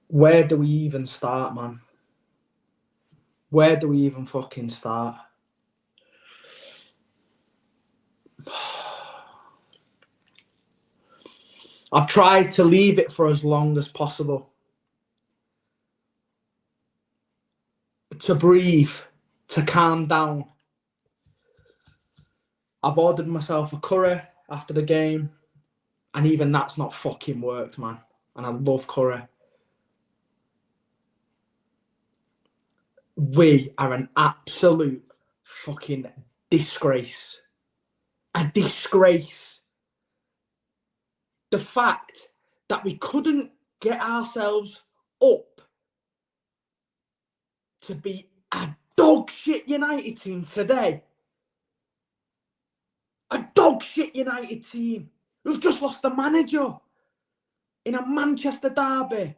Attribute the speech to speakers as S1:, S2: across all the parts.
S1: Where do we even start, man? Where do we even fucking start? I've tried to leave it for as long as possible. To breathe, to calm down. I've ordered myself a curry after the game, and even that's not fucking worked, man. And I love curry. We are an absolute fucking disgrace. A disgrace. The fact that we couldn't get ourselves up to be a dog shit United team today. A dog shit United team who've just lost the manager in a Manchester derby.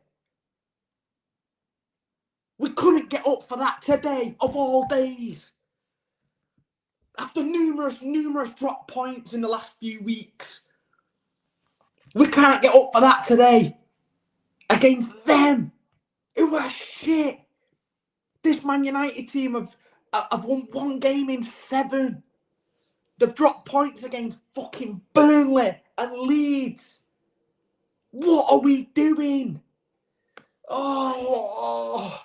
S1: We couldn't get up for that today, of all days. After numerous drop points in the last few weeks. We can't get up for that today. Against them. It was shit. This Man United team have won one game in 7. They've dropped points against fucking Burnley and Leeds. What are we doing? Oh,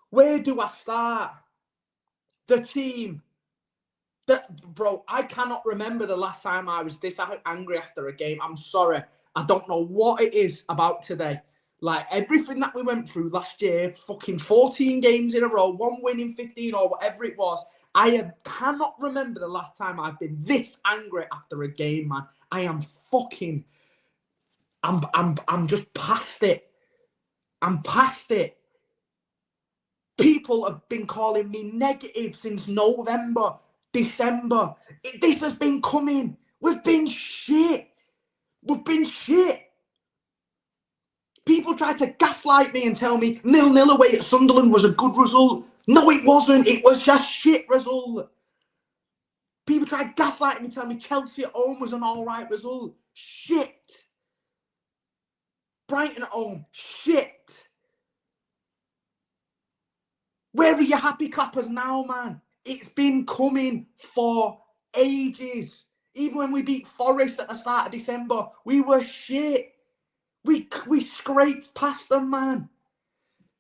S1: where do I start? The team. Bro, I cannot remember the last time I was this angry after a game. I'm sorry. I don't know what it is about today. Like, everything that we went through last year, fucking 14 games in a row, 1 win in 15 or whatever it was, cannot remember the last time I've been this angry after a game, man. I am fucking... I'm just past it. I'm past it. People have been calling me negative since November, December. This has been coming. We've been shit. We've been shit. People tried to gaslight me and tell me 0-0 away at Sunderland was a good result. No, it wasn't. It was a shit result. People tried gaslighting me, telling me Chelsea at home was an all right result. Shit. Brighton at home. Shit. Where are your happy clappers now, man? It's been coming for ages. Even when we beat Forest at the start of December, we were shit. We scraped past them, man.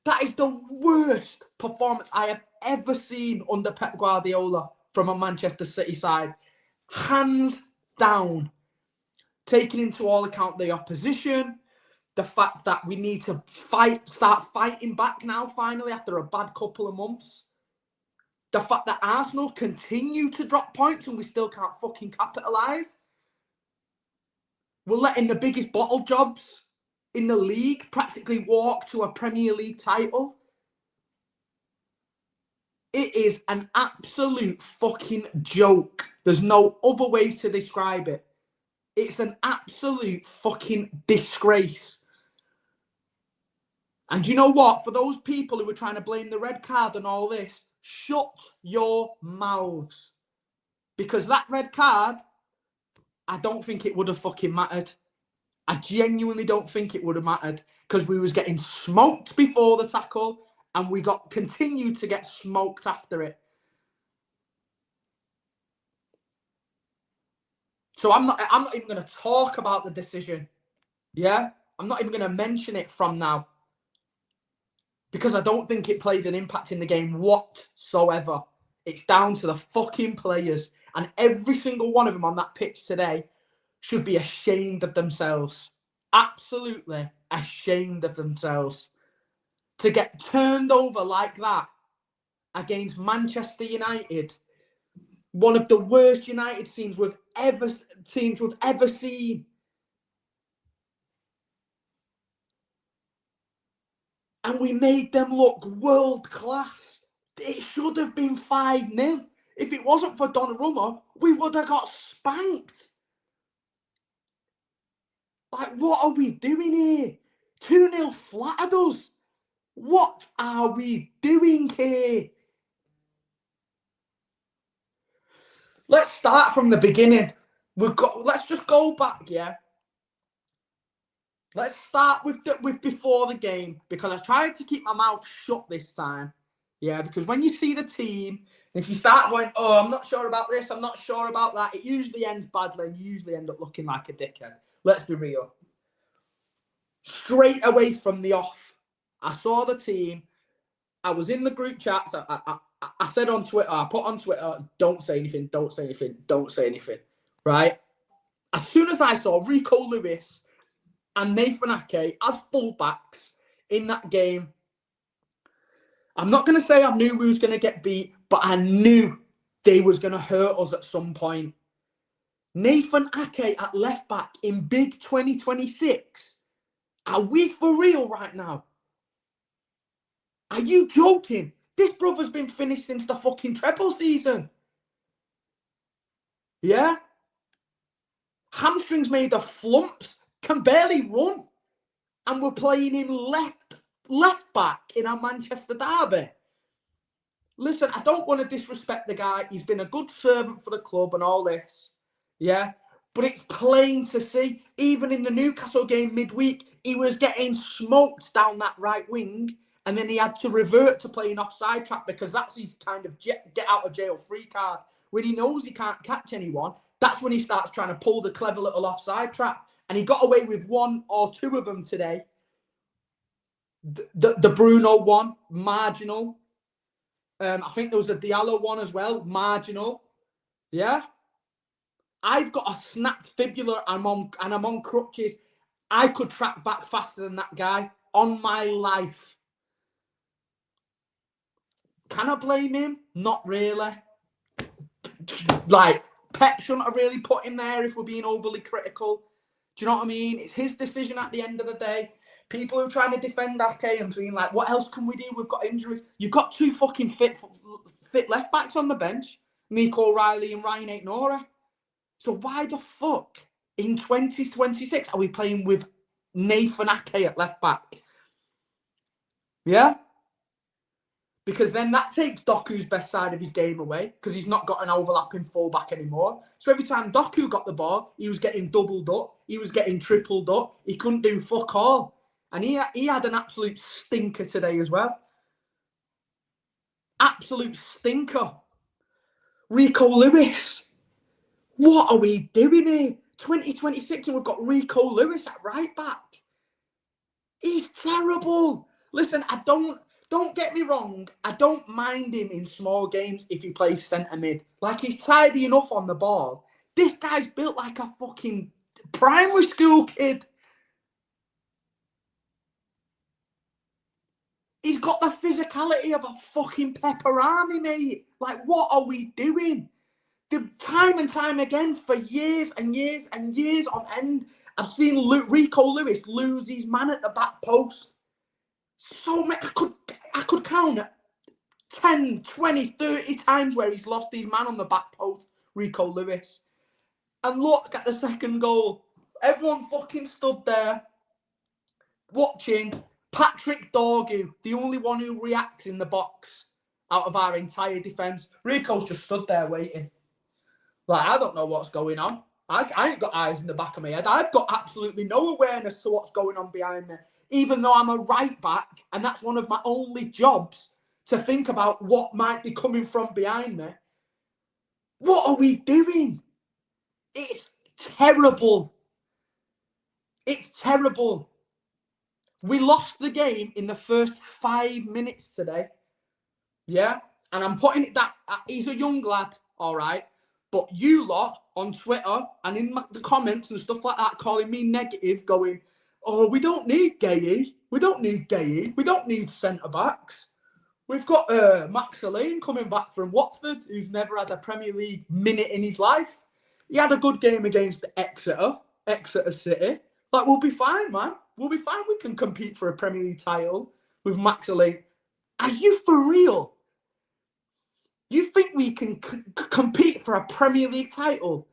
S1: That is the worst performance I have ever seen under Pep Guardiola from a Manchester City side. Hands down. Taking into all account the opposition, the fact that we need to start fighting back now, finally, after a bad couple of months. The fact that Arsenal continue to drop points and we still can't fucking capitalise. We're letting the biggest bottle jobs in the league practically walk to a Premier League title. It is an absolute fucking joke. There's no other way to describe it. It's an absolute fucking disgrace. And you know what? For those people who were trying to blame the red card and all this, shut your mouths. Because that red card, I don't think it would have fucking mattered. I genuinely don't think it would have mattered. Because we was getting smoked before the tackle and we continued to get smoked after it. So I'm not even going to talk about the decision. Yeah? I'm not even going to mention it from now. Because I don't think it played an impact in the game whatsoever. It's down to the fucking players. And every single one of them on that pitch today should be ashamed of themselves. Absolutely ashamed of themselves. To get turned over like that against Manchester United, one of the worst United teams we've ever seen. And we made them look world class. It should have been 5-0. If it wasn't for Donnarumma, we would have got spanked. Like, what are we doing here? 2-0 flattered us. What are we doing here? Let's start from the beginning. Let's just go back, yeah? Let's start with before the game, because I tried to keep my mouth shut this time. Yeah, because when you see the team, if you start going, oh, I'm not sure about this, I'm not sure about that, it usually ends badly and you usually end up looking like a dickhead. Let's be real. Straight away from the off, I saw the team. I was in the group chats. I said on Twitter, I put on Twitter, don't say anything, don't say anything, don't say anything. Right? As soon as I saw Rico Lewis and Nathan Ake as fullbacks in that game, I'm not going to say I knew we was going to get beat, but I knew they was going to hurt us at some point. Nathan Ake at left back in big 2026. Are we for real right now? Are you joking? This brother's been finished since the fucking treble season. Yeah? Hamstrings made of flumps, can barely run. And we're playing him left back in our Manchester derby. Listen, I don't want to disrespect the guy. He's been a good servant for the club and all this. Yeah? But it's plain to see, even in the Newcastle game midweek, he was getting smoked down that right wing. And then he had to revert to playing offside trap because that's his kind of get out of jail free card. When he knows he can't catch anyone, that's when he starts trying to pull the clever little offside trap. And he got away with one or two of them today. The Bruno one, marginal. I think there was a Diallo one as well, marginal. Yeah? I've got a snapped fibula and I'm on crutches. I could track back faster than that guy on my life. Can I blame him? Not really. Like, Pep shouldn't have really put him there if we're being overly critical. Do you know what I mean? It's his decision at the end of the day. People who are trying to defend Ake and being like, what else can we do? We've got injuries. You've got two fucking fit left backs on the bench. Nico O'Reilly and Ryan Aitnora. So why the fuck in 2026 are we playing with Nathan Ake at left back? Yeah? Because then that takes Doku's best side of his game away because he's not got an overlapping fullback anymore. So every time Doku got the ball, he was getting doubled up. He was getting tripled up. He couldn't do fuck all. And he had an absolute stinker today as well. Absolute stinker. Rico Lewis. What are we doing here? 2026 and we've got Rico Lewis at right back. He's terrible. Listen, don't get me wrong. I don't mind him in small games if he plays centre mid. Like, he's tidy enough on the ball. This guy's built like a fucking primary school kid. He's got the physicality of a fucking pepperoni, mate. Like, what are we doing? The time and time again, for years and years and years on end, I've seen Rico Lewis lose his man at the back post. So many, I could count 10, 20, 30 times where he's lost his man on the back post, Rico Lewis. And look at the second goal. Everyone fucking stood there watching Patrick Dorgu, the only one who reacts in the box out of our entire defence. Rico's just stood there waiting. Like, I don't know what's going on. I ain't got eyes in the back of my head. I've got absolutely no awareness to what's going on behind me, even though I'm a right back, and that's one of my only jobs, to think about what might be coming from behind me. What are we doing? It's terrible. It's terrible. We lost the game in the first 5 minutes today. Yeah? And I'm putting it that he's a young lad, all right? But you lot on Twitter and in the comments and stuff like that calling me negative, going, oh, we don't need Gay. We don't need Gay. We don't need centre-backs. We've got Max Elaine coming back from Watford, who's never had a Premier League minute in his life. He had a good game against Exeter City. Like, we'll be fine, man. We'll be fine. We can compete for a Premier League title with Max Elaine. Are you for real? You think we can compete for a Premier League title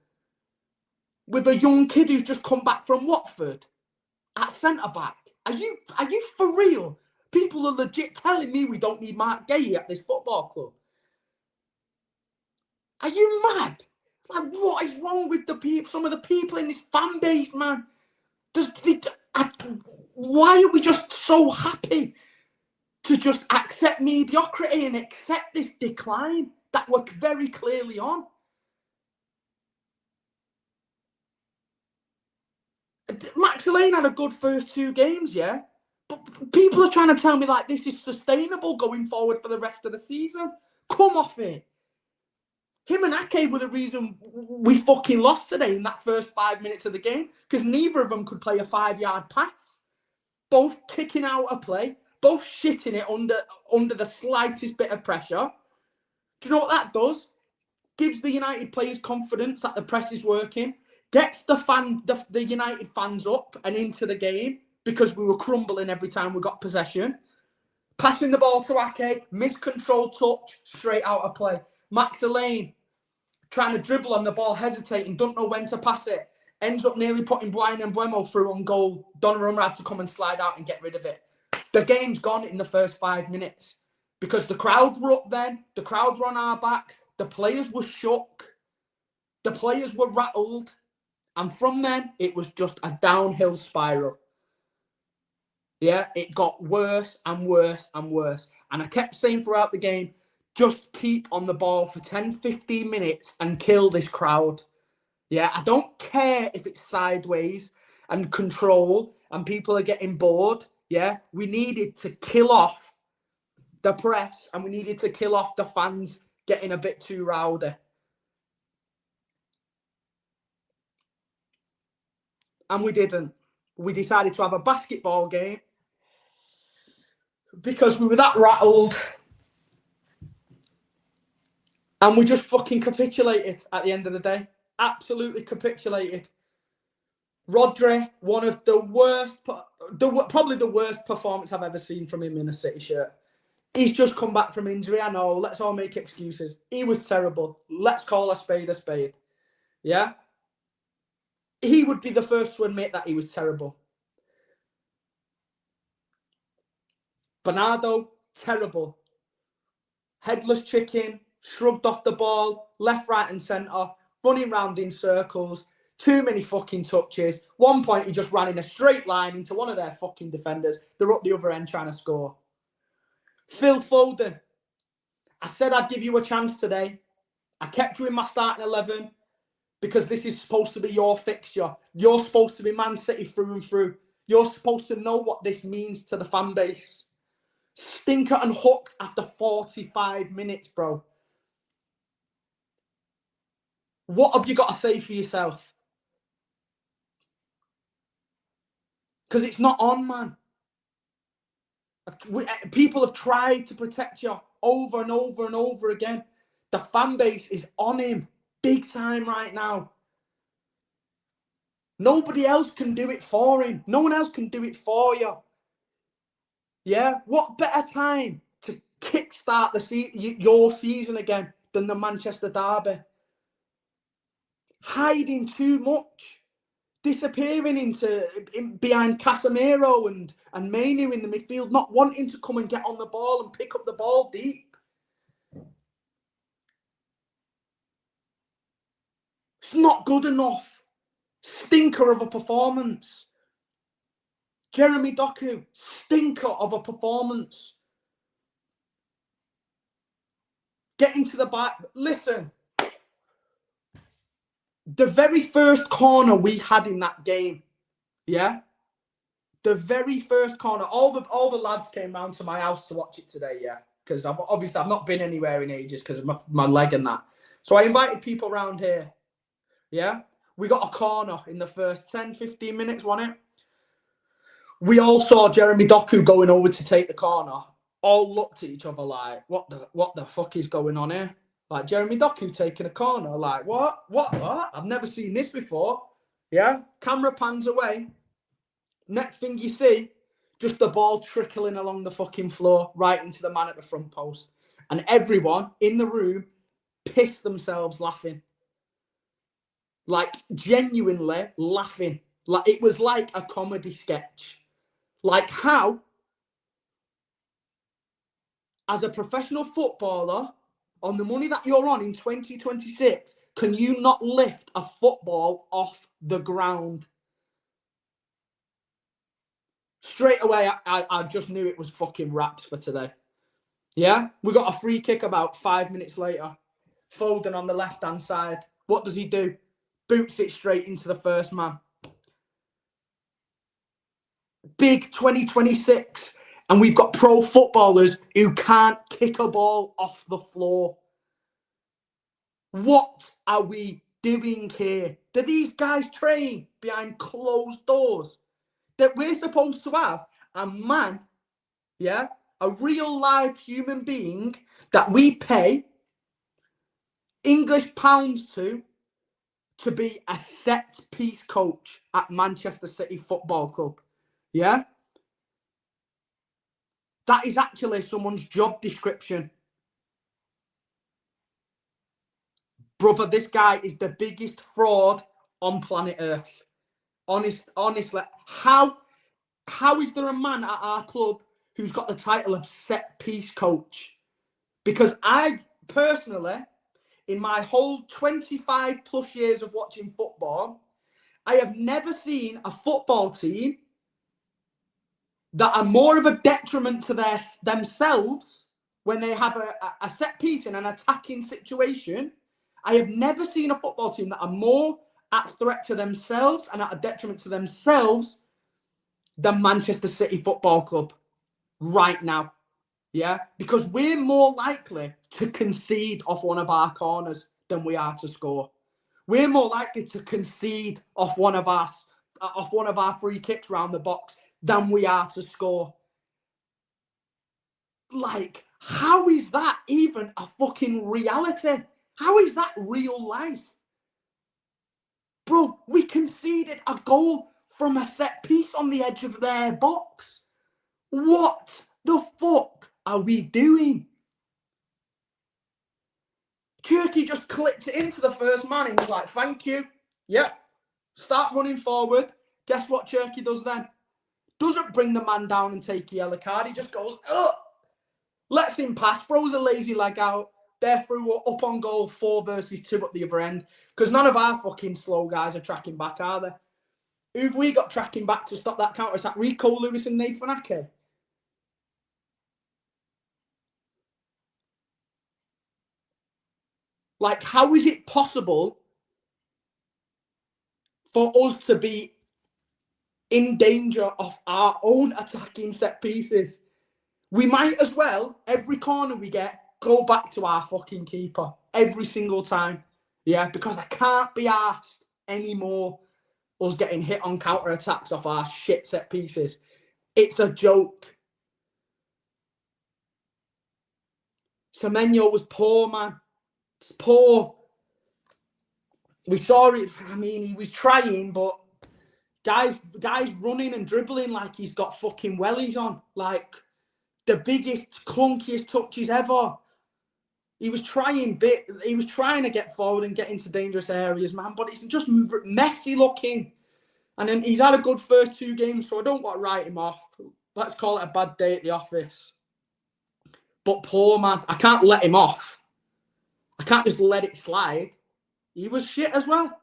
S1: with a young kid who's just come back from Watford at centre-back? Are you for real? People are legit telling me we don't need Mark Gay at this football club. Are you mad? Like, what is wrong with the people? Some of the people in this fan base, man. Why are we just so happy to just accept mediocrity and accept this decline that we're very clearly on? Max Lane had a good first 2 games, yeah? But people are trying to tell me like this is sustainable going forward for the rest of the season. Come off it. Him and Ake were the reason we fucking lost today in that first 5 minutes of the game, because neither of them could play a 5-yard pass. Both kicking out a play, both shitting it under the slightest bit of pressure. Do you know what that does? Gives the United players confidence that the press is working, gets the United fans up and into the game, because we were crumbling every time we got possession. Passing the ball to Ake, miscontrolled touch, straight out of play. Max Lane trying to dribble on the ball, hesitating, don't know when to pass it. Ends up nearly putting Brian Mbeumo through on goal. Donnarumma had to come and slide out and get rid of it. The game's gone in the first 5 minutes because the crowd were up then. The crowd were on our backs. The players were shook. The players were rattled. And from then, it was just a downhill spiral. Yeah, it got worse and worse and worse. And I kept saying throughout the game, just keep on the ball for 10, 15 minutes and kill this crowd. Yeah, I don't care if it's sideways and control and people are getting bored. Yeah, we needed to kill off the press and we needed to kill off the fans getting a bit too rowdy. And we didn't. We decided to have a basketball game because we were that rattled. And we just fucking capitulated at the end of the day. Absolutely capitulated. Rodri, one of the worst, probably the worst performance I've ever seen from him in a City shirt. He's just come back from injury. I know, let's all make excuses. He was terrible. Let's call a spade a spade. Yeah? He would be the first to admit that he was terrible. Bernardo, terrible. Headless chicken, shrugged off the ball, left, right and centre, running round in circles, too many fucking touches. One point he just ran in a straight line into one of their fucking defenders. They're up the other end trying to score. Phil Foden, I said I'd give you a chance today. I kept you in my starting 11 because this is supposed to be your fixture. You're supposed to be Man City through and through. You're supposed to know what this means to the fan base. Stinker and hooked after 45 minutes, bro. What have you got to say for yourself? Because it's not on, man. People have tried to protect you over and over and over again. The fan base is on him big time right now. Nobody else can do it for him. No one else can do it for you. Yeah? What better time to kickstart your season again than the Manchester derby? Hiding too much. Disappearing behind Casemiro and Mainu in the midfield, not wanting to come and get on the ball and pick up the ball deep. It's not good enough. Stinker of a performance. Jeremy Doku, stinker of a performance. Getting to the back. Listen, the very first corner we had in that game, yeah? The very first corner, all the lads came round to my house to watch it today, yeah? Because I've not been anywhere in ages because of my leg and that. So I invited people around here, yeah? We got a corner in the first 10, 15 minutes, wasn't it? We all saw Jeremy Doku going over to take the corner. All looked at each other like, what the fuck is going on here? Like, Jeremy Doku taking a corner. Like, what? I've never seen this before. Yeah? Camera pans away. Next thing you see, just the ball trickling along the fucking floor right into the man at the front post. And everyone in the room pissed themselves laughing. Like, genuinely laughing. Like, it was like a comedy sketch. Like, how, as a professional footballer, on the money that you're on in 2026, can you not lift a football off the ground? Straight away, I just knew it was fucking wraps for today. Yeah? We got a free kick about 5 minutes later. Foden on the left-hand side. What does he do? Boots it straight into the first man. Big 2026. And we've got pro footballers who can't kick a ball off the floor. What are we doing here? Do these guys train behind closed doors? That we're supposed to have a man, yeah, a real live human being that we pay English pounds to be a set piece coach at Manchester City Football Club. Yeah? That is actually someone's job description. Brother, this guy is the biggest fraud on planet Earth. Honestly, how is there a man at our club who's got the title of set piece coach? Because I personally, in my whole 25 plus years of watching football, I have never seen a football team that are more of a detriment to themselves when they have a set piece in an attacking situation. I have never seen a football team that are more at threat to themselves and at a detriment to themselves than Manchester City Football Club right now. Yeah, because we're more likely to concede off one of our corners than we are to score. We're more likely to concede off one of our free kicks round the box than we are to score. Like, how is that even a fucking reality? How is that real life? Bro, we conceded a goal from a set piece on the edge of their box. What the fuck are we doing? Turkey just clipped it into the first man. He was like, thank you. Yep. Start running forward. Guess what Turkey does then? Doesn't bring the man down and take a yellow card. He just goes, oh, lets him pass, throws a lazy leg out. They're through up on goal 4 versus 2 at the other end. Because none of our fucking slow guys are tracking back, are they? Who've we got tracking back to stop that counter-attack? Rico Lewis and Nathan Ake? Like, how is it possible for us to be in danger of our own attacking set pieces? We might as well, every corner we get, go back to our fucking keeper. Every single time. Yeah, because I can't be asked anymore us getting hit on counter-attacks off our shit set pieces. It's a joke. Semenyo was poor, man. It's poor. We saw it. I mean, he was trying, but guys running and dribbling like he's got fucking wellies on. Like, the biggest, clunkiest touches ever. He was trying to get forward and get into dangerous areas, man, but it's just messy looking. And then he's had a good first 2 games, so I don't want to write him off. Let's call it a bad day at the office. But poor man, I can't let him off. I can't just let it slide. He was shit as well.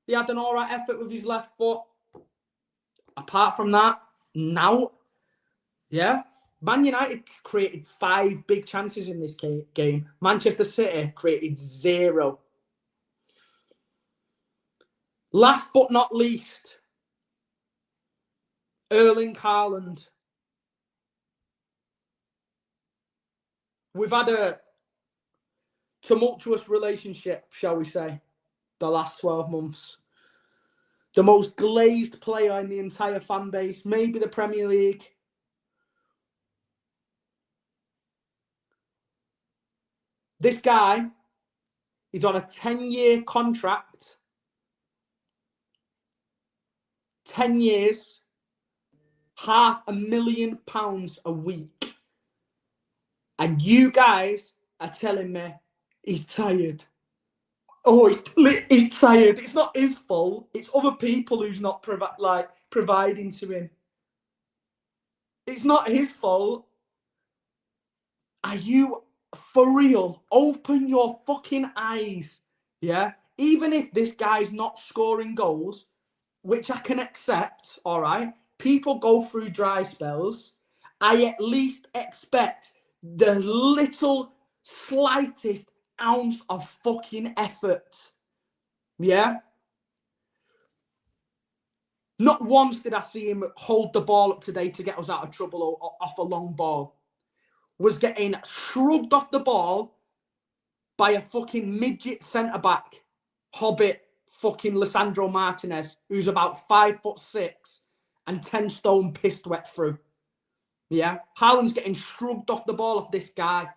S1: He had an all right effort with his left foot. Apart from that, now, yeah. Man United created 5 big chances in this game. Manchester City created 0. Last but not least, Erling Haaland. We've had a tumultuous relationship, shall we say, the last 12 months. The most glazed player in the entire fan base, maybe the Premier League. This guy is on a 10-year contract. 10 years, £500,000 a week. And you guys are telling me he's tired. Oh, he's tired. It's not his fault. It's other people who's not providing to him. It's not his fault. Are you for real? Open your fucking eyes. Yeah? Even if this guy's not scoring goals, which I can accept, all right? people go through dry spells. I at least expect the little slightest ounce of fucking effort. Yeah? Not once did I see him hold the ball up today to get us out of trouble or off a long ball. Was getting shrugged off the ball by a fucking midget centre-back, hobbit fucking Lisandro Martinez, who's about 5'6" and 10 stone pissed wet through. Yeah? Haaland's getting shrugged off the ball of this guy.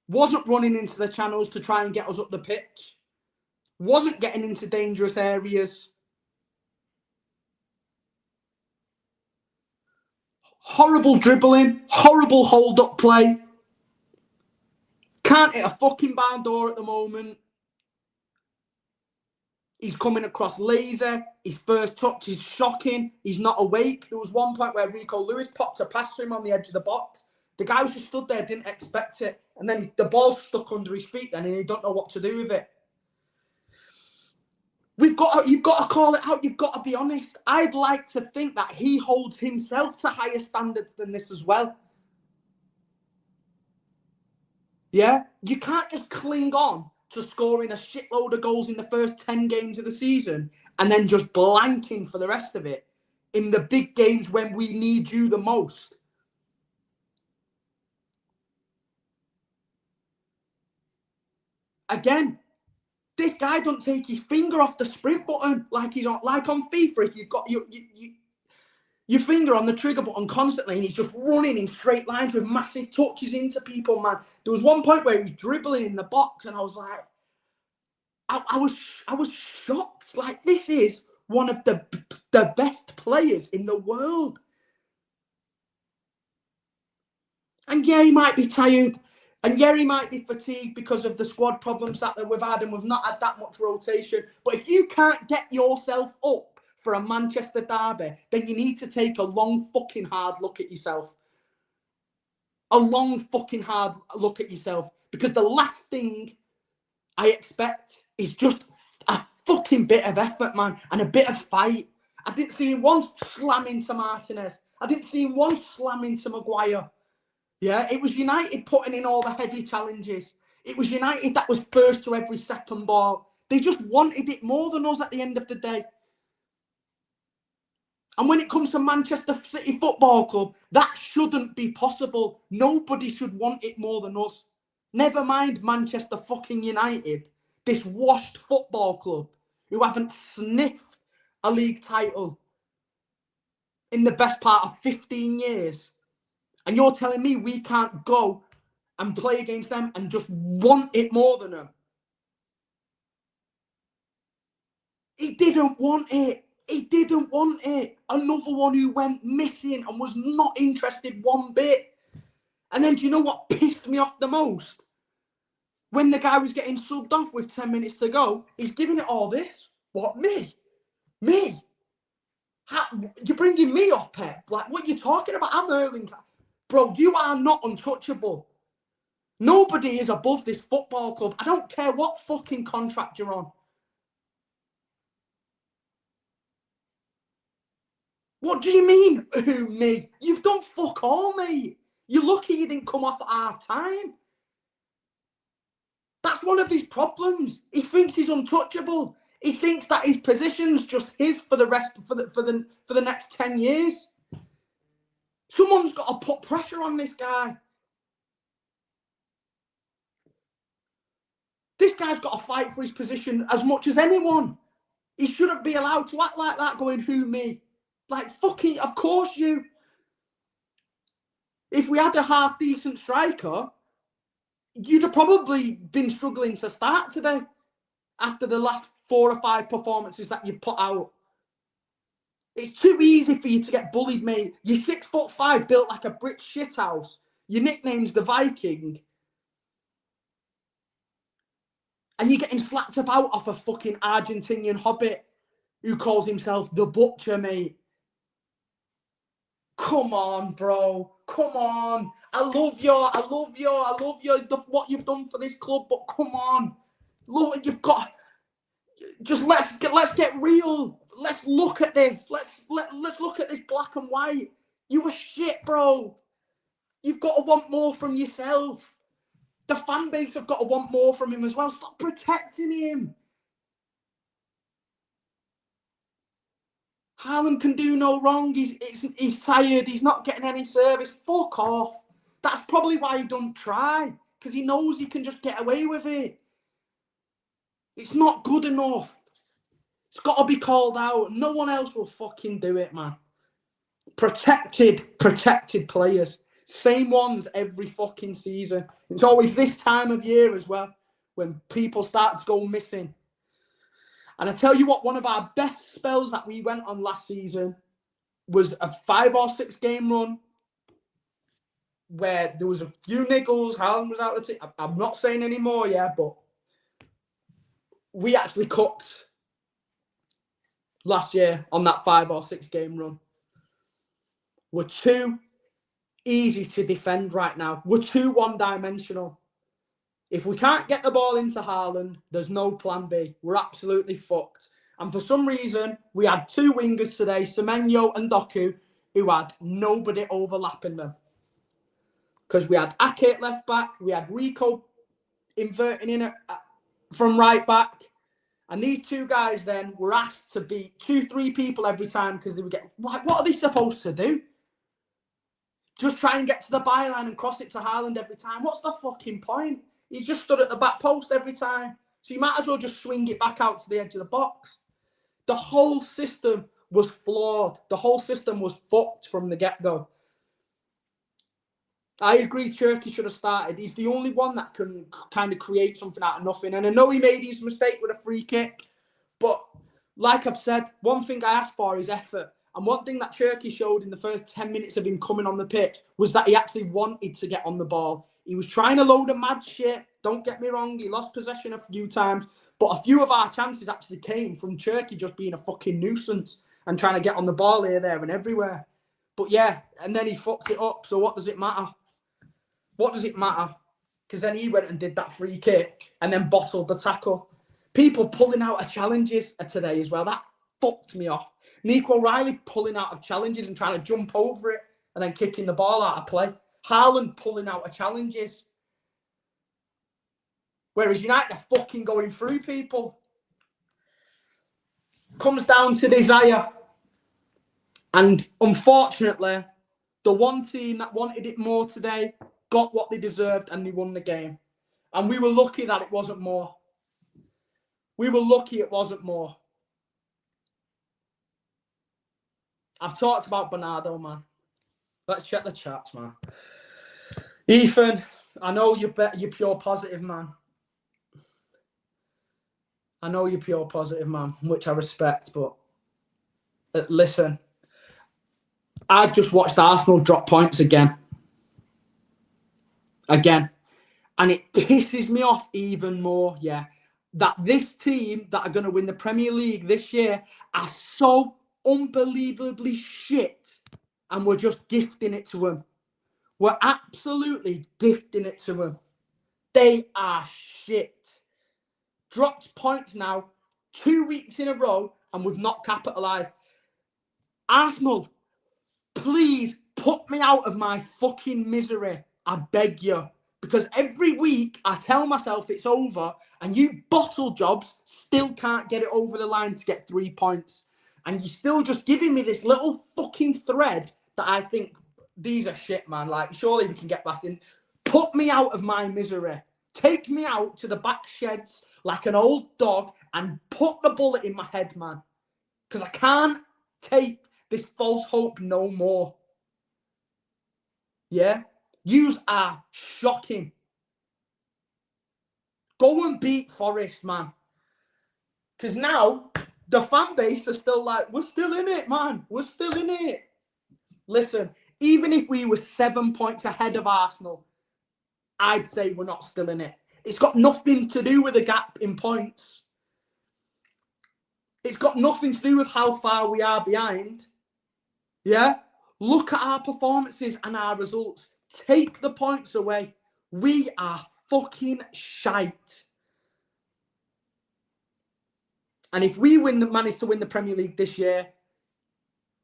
S1: Wasn't running into the channels to try and get us up the pitch. Wasn't getting into dangerous areas. Horrible dribbling. Horrible hold-up play. Can't hit a fucking barn door at the moment. He's coming across lazy. His first touch is shocking. He's not awake. There was one point where Rico Lewis popped a pass to him on the edge of the box. The guy who just stood there didn't expect it. And then the ball's stuck under his feet then and he don't know what to do with it. You've got to call it out. You've got to be honest. I'd like to think that he holds himself to higher standards than this as well. Yeah? You can't just cling on to scoring a shitload of goals in the first 10 games of the season and then just blanking for the rest of it in the big games when we need you the most. Again, this guy don't take his finger off the sprint button like he's on, like on FIFA. If you've got your finger on the trigger button constantly and he's just running in straight lines with massive touches into people, man. There was one point where he was dribbling in the box and I was like, I was shocked. Like, this is one of the best players in the world. And yeah, he might be tired. And yeah, he might be fatigued because of the squad problems that we've had and we've not had that much rotation. But if you can't get yourself up for a Manchester derby, then you need to take a long fucking hard look at yourself. A long fucking hard look at yourself. Because the last thing I expect is just a fucking bit of effort, man, and a bit of fight. I didn't see him once slam into Martinez. I didn't see him once slam into Maguire. Yeah, it was United putting in all the heavy challenges. It was United that was first to every second ball. They just wanted it more than us at the end of the day. And when it comes to Manchester City Football Club, that shouldn't be possible. Nobody should want it more than us. Never mind Manchester fucking United, this washed football club who haven't sniffed a league title in the best part of 15 years. And you're telling me we can't go and play against them and just want it more than them? He didn't want it. He didn't want it. Another one who went missing and was not interested one bit. And then do you know what pissed me off the most? When the guy was getting subbed off with 10 minutes to go, he's giving it all this. What, me? Me? You're bringing me off, Pep? Like, what are you talking about? I'm Erling. Bro, you are not untouchable. Nobody is above this football club. I don't care what fucking contract you're on. What do you mean, who, me? You've done fuck all, mate. You're lucky you didn't come off at half time. That's one of his problems. He thinks he's untouchable. He thinks that his position's just his for the rest for the next 10 years. Someone's got to put pressure on this guy. This guy's got to fight for his position as much as anyone. He shouldn't be allowed to act like that, going, who, me? Like, fucking, of course you. If we had a half-decent striker, you'd have probably been struggling to start today after the last 4 or 5 performances that you've put out. It's too easy for you to get bullied, mate. You're 6'5", built like a brick shithouse. Your nickname's the Viking. And you're getting slapped about off a fucking Argentinian hobbit who calls himself the Butcher, mate. Come on, bro. Come on. I love you, what you've done for this club, but come on. Look, you've got... Just let's get real. let's look at this. Let's look at this black and white. You were shit, bro. You've got to want more from yourself. The fan base have got to want more from him as well. Stop protecting him. Haaland can do no wrong. He's tired. He's not getting any service. Fuck off. That's probably why he don't try. Because he knows he can just get away with it. It's not good enough. It's got to be called out. No one else will fucking do it, man. Protected players. Same ones every fucking season. It's always this time of year as well when people start to go missing. And I tell you what, one of our best spells that we went on last season was a 5 or 6 game run where there was a few niggles. Haaland was out of the team. I'm not saying any more, yeah, but we actually cooked last year on that 5 or 6 game run. We're too easy to defend right now. We're too one-dimensional. If we can't get the ball into Haaland, there's no plan B. We're absolutely fucked. And for some reason, we had 2 wingers today, Semenyo and Doku, who had nobody overlapping them. Because we had Ake at left back, we had Rico inverting in from right back. And these 2 guys then were asked to beat 2-3 people every time because they would get, like, what are they supposed to do? Just try and get to the byline and cross it to Haaland every time. What's the fucking point? He's just stood at the back post every time. So you might as well just swing it back out to the edge of the box. The whole system was flawed. The whole system was fucked from the get-go. I agree Cherki should have started. He's the only one that can kind of create something out of nothing. And I know he made his mistake with a free kick. But like I've said, one thing I asked for is effort. And one thing that Cherki showed in the first 10 minutes of him coming on the pitch was that he actually wanted to get on the ball. He was trying to load of mad shit. Don't get me wrong. He lost possession a few times. But a few of our chances actually came from Cherki just being a fucking nuisance and trying to get on the ball here, there and everywhere. But yeah, and then he fucked it up. So what does it matter? What does it matter? Because then he went and did that free kick and then bottled the tackle. People pulling out of challenges today as well. That fucked me off. Nico O'Reilly pulling out of challenges and trying to jump over it and then kicking the ball out of play. Haaland pulling out of challenges. Whereas United are fucking going through people. Comes down to desire. And unfortunately, the one team that wanted it more today got what they deserved and they won the game. And we were lucky that it wasn't more. We were lucky it wasn't more. I've talked about Bernardo, man. Let's check the chats, man. Ethan, I know you're pure positive, man. I know you're pure positive, man, which I respect, but listen, I've just watched Arsenal drop points again. And it pisses me off even more, yeah, that this team that are going to win the Premier League this year are so unbelievably shit, and we're just gifting it to them. We're absolutely gifting it to them. They are shit. Dropped points now 2 weeks in a row, and we've not capitalised. Arsenal, please put me out of my fucking misery. I beg you. Because every week I tell myself it's over, and you bottle jobs still can't get it over the line to get 3 points. And you're still just giving me this little fucking thread that I think, these are shit, man. Like, surely we can get back in. Put me out of my misery. Take me out to the back sheds like an old dog and put the bullet in my head, man. Because I can't take this false hope no more. Yeah? Yous are shocking. Go and beat Forest, man. Because now the fan base are still like, we're still in it, man. We're still in it. Listen, even if we were 7 points ahead of Arsenal, I'd say we're not still in it. It's got nothing to do with the gap in points. It's got nothing to do with how far we are behind. Yeah? Look at our performances and our results. Take the points away. We are fucking shite. And if we manage to win the Premier League this year,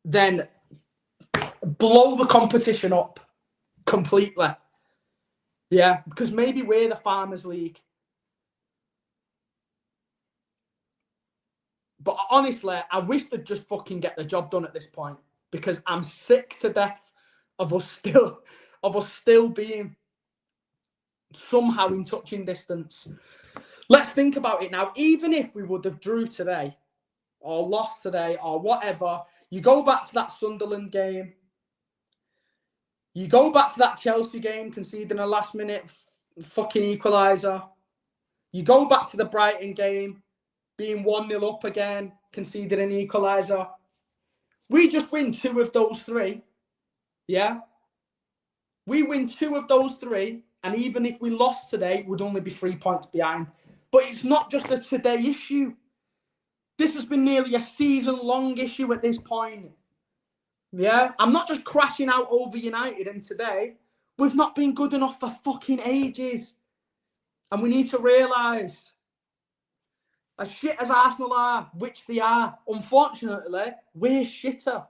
S1: then blow the competition up completely. Yeah, because maybe we're the Farmers League. But honestly, I wish they'd just fucking get the job done at this point, because I'm sick to death of us still being somehow in touching distance. Let's think about it now. Even if we would have drew today or lost today or whatever, you go back to that Sunderland game, you go back to that Chelsea game, conceding a last-minute fucking equaliser. You go back to the Brighton game, being 1-0 up again, conceding an equaliser. We just win 2 of those 3. Yeah? We win 2 of those 3, and even if we lost today, we'd only be 3 points behind. But it's not just a today issue. This has been nearly a season-long issue at this point. Yeah? I'm not just crashing out over United, and today, we've not been good enough for fucking ages. And we need to realise, as shit as Arsenal are, which they are, unfortunately, we're shitter.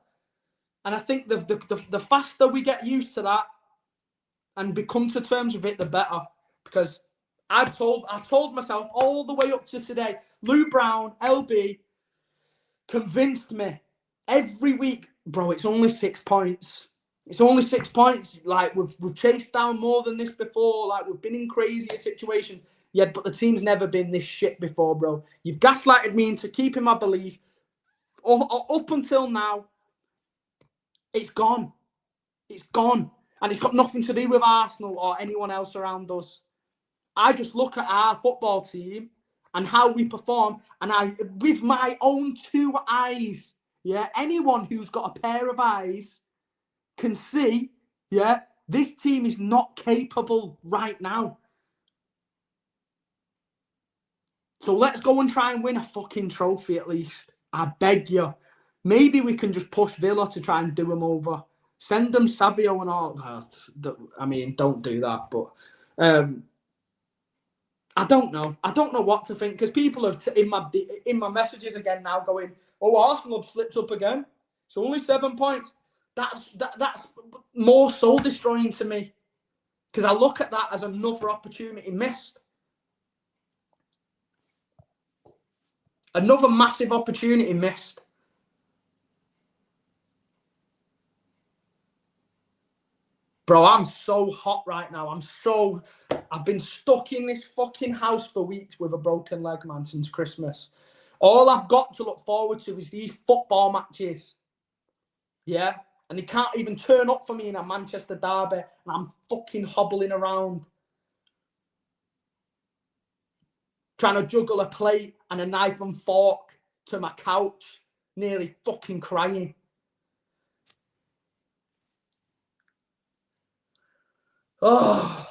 S1: And I think the faster we get used to that and become to terms with it, the better. Because I told myself all the way up to today, Lou Brown, LB, convinced me every week, bro, it's only 6 points. It's only 6 points. Like, we've chased down more than this before. Like, we've been in crazier situations. Yeah, but the team's never been this shit before, bro. You've gaslighted me into keeping my belief. Up until now, it's gone. It's gone. And it's got nothing to do with Arsenal or anyone else around us. I just look at our football team and how we perform, and with my own 2 eyes, yeah, anyone who's got a pair of eyes can see, yeah, this team is not capable right now. So let's go and try and win a fucking trophy at least. I beg you. Maybe we can just push Villa to try and do them over. Send them Savio and all. I mean, don't do that, but I don't know. I don't know what to think, because people have in my messages again now going, "Oh, Arsenal have slipped up again. It's only 7 points." That's more soul destroying to me, because I look at that as another opportunity missed. Another massive opportunity missed. Bro, I'm so hot right now. I've been stuck in this fucking house for weeks with a broken leg, man, since Christmas. All I've got to look forward to is these football matches. Yeah? And they can't even turn up for me in a Manchester derby, and I'm fucking hobbling around, trying to juggle a plate and a knife and fork to my couch, nearly fucking crying. Oh.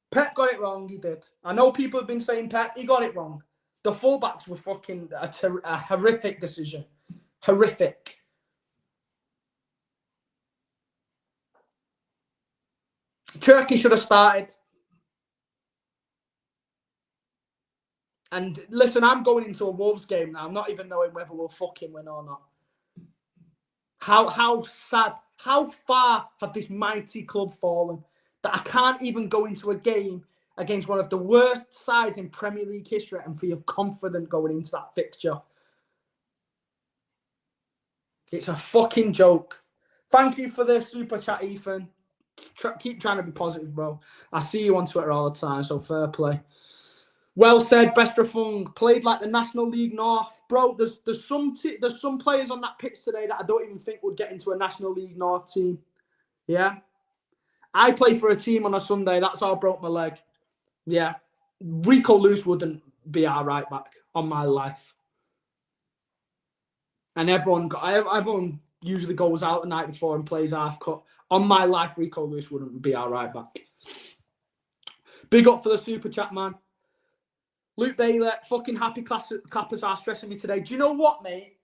S1: Pep got it wrong, he did. I know people have been saying Pep, he got it wrong. The fullbacks were fucking a horrific decision. Horrific. Turkey should have started. And listen, I'm going into a Wolves game now. I'm not even knowing whether we'll fucking win or not. How sad. How far have this mighty club fallen that I can't even go into a game against one of the worst sides in Premier League history and feel confident going into that fixture? It's a fucking joke. Thank you for the super chat, Ethan. Keep trying to be positive, bro. I see you on Twitter all the time, so fair play. Well said, Bestrafung. Played like the National League North. Bro, there's some players on that pitch today that I don't even think would get into a National League North team. Yeah? I play for a team on a Sunday. That's how I broke my leg. Yeah. Rico Lewis wouldn't be our right back on my life. And everyone usually goes out the night before and plays half cut. On my life, Rico Lewis wouldn't be our right back. Big up for the super chat, man. Luke Bailey, fucking happy clappers are stressing me today. Do you know what, mate?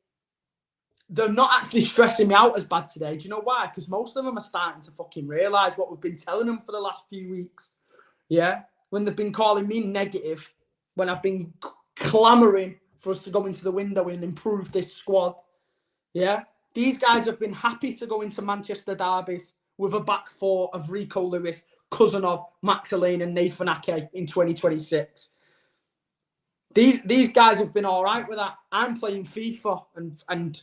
S1: They're not actually stressing me out as bad today. Do you know why? Because most of them are starting to fucking realise what we've been telling them for the last few weeks. Yeah? When they've been calling me negative. when I've been clamouring for us to go into the window and improve this squad. Yeah? These guys have been happy to go into Manchester derbies with a back four of Rico Lewis, cousin of Max Elaine and Nathan Ake in 2026. These guys have been all right with that. I'm playing FIFA and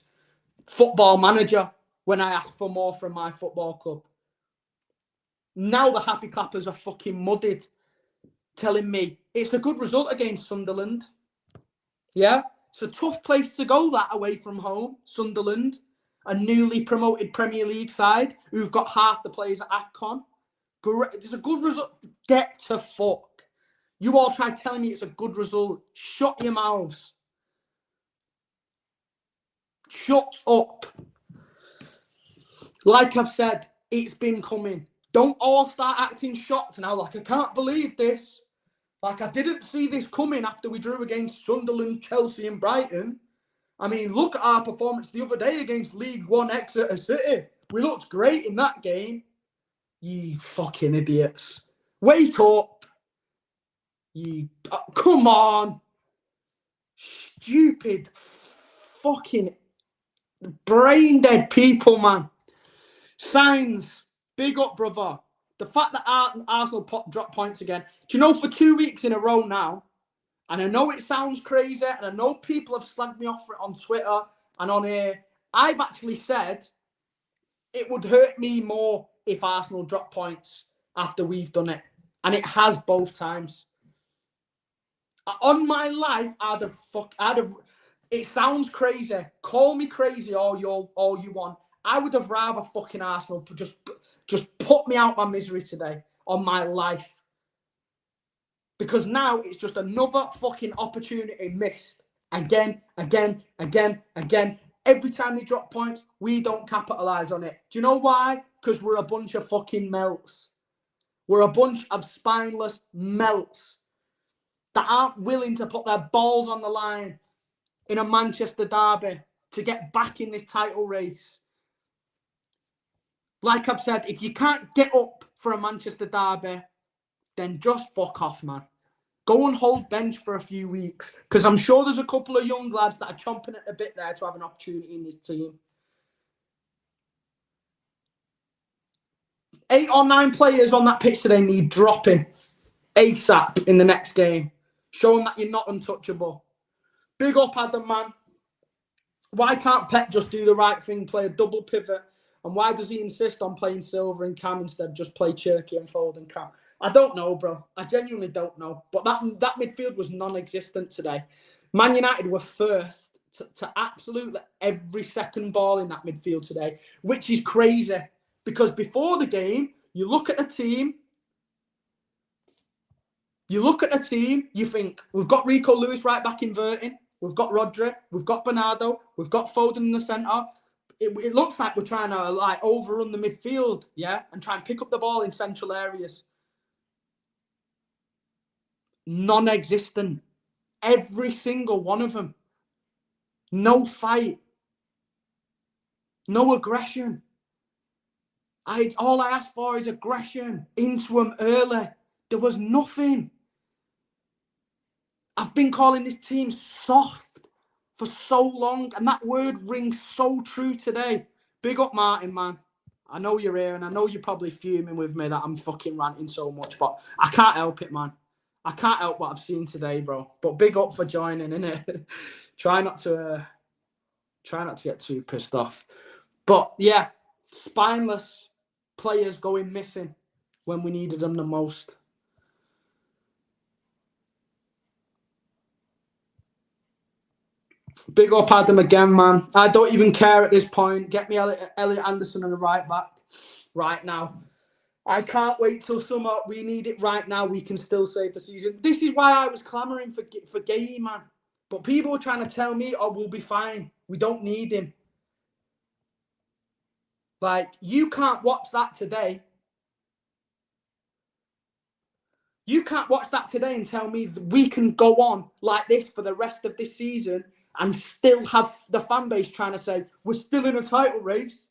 S1: Football Manager when I ask for more from my football club. Now the happy clappers are fucking muddied, telling me it's a good result against Sunderland. Yeah? It's a tough place to go, that, away from home. Sunderland, a newly promoted Premier League side who've got half the players at AFCON. It's a good result. Get to fuck. You all try telling me it's a good result. Shut your mouths. Shut up. Like I've said, it's been coming. Don't all start acting shocked now, like I can't believe this. Like I didn't see this coming after we drew against Sunderland, Chelsea and Brighton. I mean, look at our performance the other day against League One Exeter City. We looked great in that game. You fucking idiots. Wake up. Come on. Stupid fucking brain dead people, man. Signs, big up, brother. The fact that Arsenal dropped points again. Do you know, for 2 weeks in a row now, and I know it sounds crazy, and I know people have slagged me off for it on Twitter and on here, I've actually said it would hurt me more if Arsenal dropped points after we've done it. And it has both times. On my life, it sounds crazy. Call me crazy all you want. I would have rather fucking Arsenal just put me out my misery today on my life. Because now it's just another fucking opportunity missed. Again. Every time they drop points, we don't capitalise on it. Do you know why? Because we're a bunch of fucking melts. We're a bunch of spineless melts that aren't willing to put their balls on the line in a Manchester derby to get back in this title race. Like I've said, if you can't get up for a Manchester derby, then just fuck off, man. Go and hold bench for a few weeks, because I'm sure there's a couple of young lads that are chomping at the bit there to have an opportunity in this team. 8 or 9 players on that pitch today need dropping ASAP in the next game. Show them that you're not untouchable. Big up, Adam, man. Why can't Pep just do the right thing, play a double pivot? And why does he insist on playing Silva and Cam instead? Just play Cherky and Foden Cam. I don't know, bro. I genuinely don't know. But that midfield was non-existent today. Man United were first to absolutely every second ball in that midfield today, which is crazy. Because before the game, you look at the team, you think, we've got Rico Lewis right back inverting, we've got Rodri, we've got Bernardo, we've got Foden in the centre. It looks like we're trying to overrun the midfield, yeah, and try and pick up the ball in central areas. Non-existent. Every single one of them. No fight. No aggression. All I asked for is aggression into them early. There was nothing. I've been calling this team soft for so long, and that word rings so true today. Big up, Martin, man. I know you're here, and I know you're probably fuming with me that I'm fucking ranting so much, but I can't help it, man. I can't help what I've seen today, bro. But big up for joining, innit? Try not to get too pissed off. But yeah, spineless players going missing when we needed them the most. Big up Adam again, man. I don't even care at this point. Get me Elliot Anderson and a right back right now. I can't wait till summer. We need it right now. We can still save the season. This is why I was clamouring for Gay, man. But people were trying to tell me, oh, we'll be fine. We don't need him. Like, you can't watch that today. You can't watch that today and tell me that we can go on like this for the rest of this season and still have the fan base trying to say, we're still in a title race.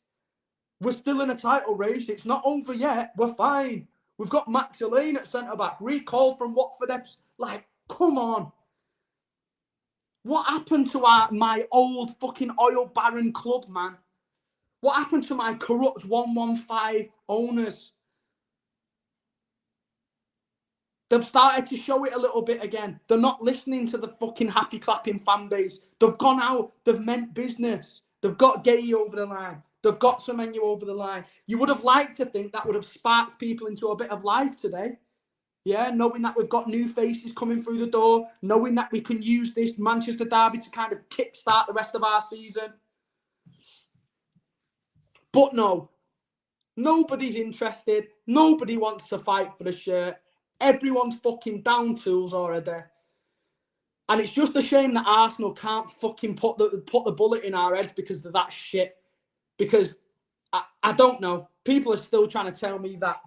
S1: We're still in a title race. It's not over yet. We're fine. We've got Max Elaine at centre-back. Recall from Watford. Like, Come on. What happened to my old fucking oil baron club, man? What happened to my corrupt 115 owners? They've started to show it a little bit again. They're not listening to the fucking happy clapping fan base. They've gone out. They've meant business. They've got Gay over the line. They've got Semenyo over the line. You would have liked to think that would have sparked people into a bit of life today. Yeah, knowing that we've got new faces coming through the door, knowing that we can use this Manchester derby to kind of kickstart the rest of our season. But no, nobody's interested. Nobody wants to fight for the shirt. Everyone's fucking down tools already. And it's just a shame that Arsenal can't fucking put the bullet in our heads because of that shit. Because I don't know. People are still trying to tell me that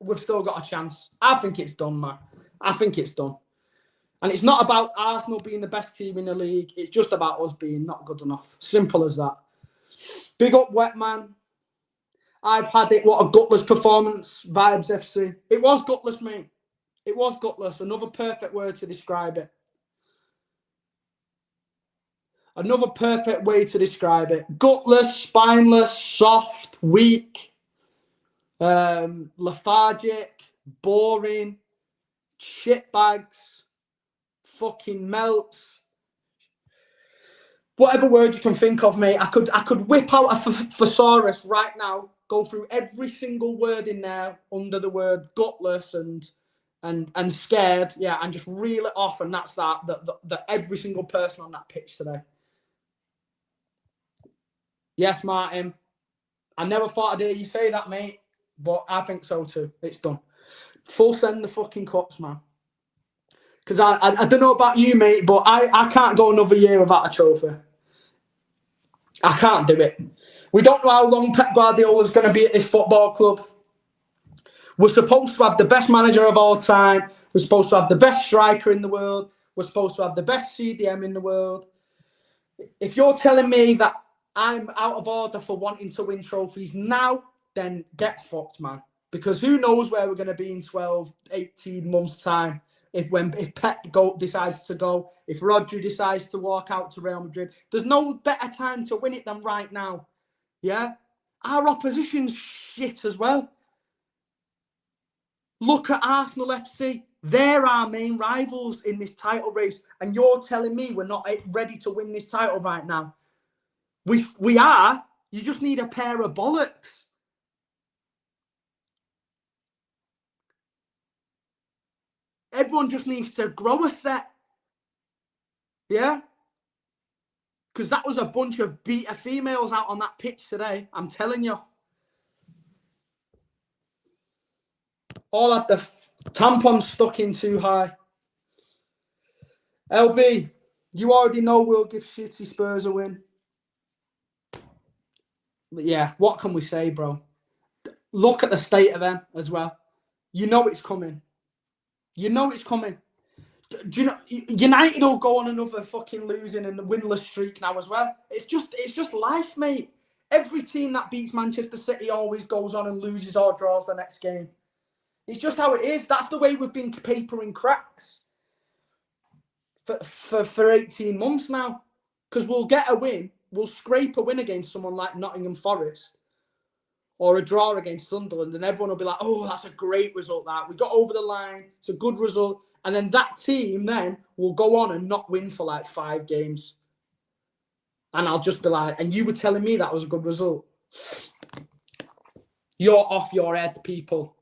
S1: we've still got a chance. I think it's done, man. I think it's done. And it's not about Arsenal being the best team in the league. It's just about us being not good enough. Simple as that. Big up, Wet Man. I've had it. What a gutless performance. Vibes FC. It was gutless, mate. It was gutless. Another perfect word to describe it. Another perfect way to describe it. Gutless, spineless, soft, weak, lethargic, boring, shitbags, fucking melts. Whatever word you can think of, mate. I could whip out a thesaurus right now, go through every single word in there under the word gutless and scared, yeah, and just reel it off, and that's that every single person on that pitch today. Yes, Martin. I never thought I'd hear you say that, mate, but I think so too. It's done. Full send the fucking cups, man. Because I don't know about you, mate, but I can't go another year without a trophy. I can't do it. We don't know how long Pep Guardiola's going to be at this football club. We're supposed to have the best manager of all time. We're supposed to have the best striker in the world. We're supposed to have the best CDM in the world. If you're telling me that I'm out of order for wanting to win trophies now, then get fucked, man. Because who knows where we're going to be in 12, 18 months' time. If Pep decides to go, if Rodri decides to walk out to Real Madrid, there's no better time to win it than right now. Yeah? Our opposition's shit as well. Look at Arsenal FC. They're our main rivals in this title race. And you're telling me we're not ready to win this title right now. We are. You just need a pair of bollocks. Everyone just needs to grow a set. Yeah? Because that was a bunch of beta females out on that pitch today. I'm telling you. All had the tampons stuck in too high. LB, you already know we'll give shitty Spurs a win. But yeah, what can we say, bro? Look at the state of them as well. You know it's coming. You know it's coming. Do you know United will go on another fucking losing and winless streak now as well? It's just life, mate. Every team that beats Manchester City always goes on and loses or draws the next game. It's just how it is. That's the way we've been papering cracks for 18 months now. Because we'll get a win. We'll scrape a win against someone like Nottingham Forest or a draw against Sunderland, and everyone will be like, oh, that's a great result, that. We got over the line. It's a good result. And then that team then will go on and not win for like 5 games. And I'll just be like, and you were telling me that was a good result. You're off your head, people.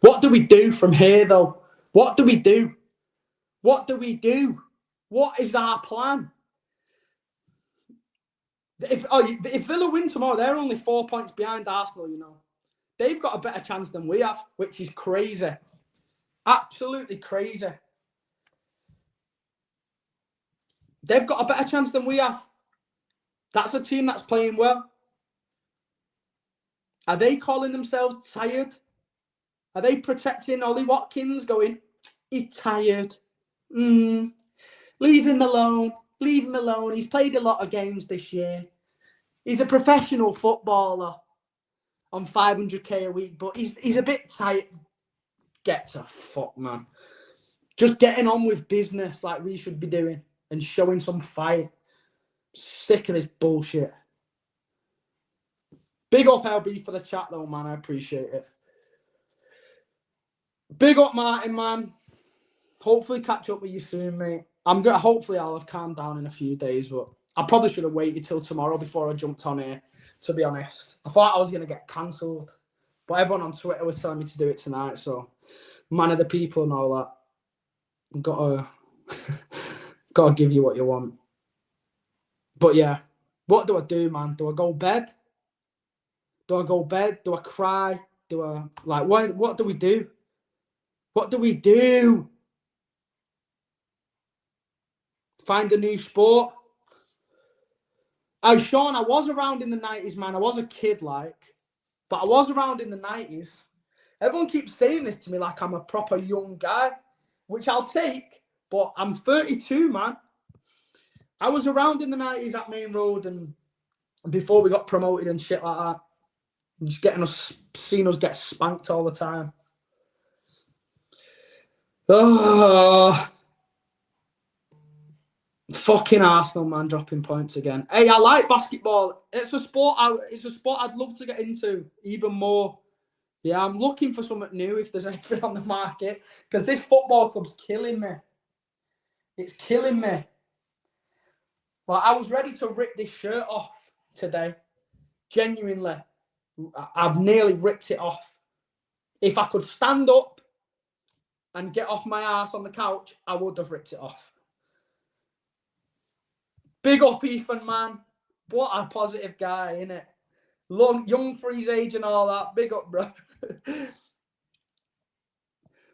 S1: What do we do from here, though? What do we do? What do we do? What is our plan? If Villa win tomorrow, they're only 4 points behind Arsenal, you know. They've got a better chance than we have, which is crazy. Absolutely crazy. They've got a better chance than we have. That's a team that's playing well. Are they calling themselves tired? Are they protecting Ollie Watkins going, he's tired. Leave him alone. Leave him alone. He's played a lot of games this year. He's a professional footballer on 500k a week, but he's a bit tight. Get to fuck, man. Just getting on with business like we should be doing and showing some fight. Sick of this bullshit. Big up LB for the chat though, man. I appreciate it. Big up Martin, man. Hopefully catch up with you soon, mate. Hopefully I'll have calmed down in a few days, but I probably should have waited till tomorrow before I jumped on here, to be honest. I thought I was going to get cancelled, but everyone on Twitter was telling me to do it tonight, so man of the people and all that. Gotta give you what you want. But yeah, what do I do, man? Do I go bed? Do I go bed? Do I cry? Do I what do we do? What do we do? Find a new sport? Oh, Sean, I was around in the 90s, man. I was a kid, but I was around in the 90s. Everyone keeps saying this to me like I'm a proper young guy, which I'll take, but I'm 32, man. I was around in the 90s at Main Road and before we got promoted and shit like that. Just seeing us get spanked all the time. Oh, fucking Arsenal, man, dropping points again. Hey, I like basketball. It's a sport I'd love to get into even more. Yeah, I'm looking for something new if there's anything on the market because this football club's killing me. It's killing me. Like, I was ready to rip this shirt off today. Genuinely. I've nearly ripped it off. If I could stand up and get off my ass on the couch, I would have ripped it off. Big up Ethan, man. What a positive guy, innit? Young for his age and all that. Big up, bro.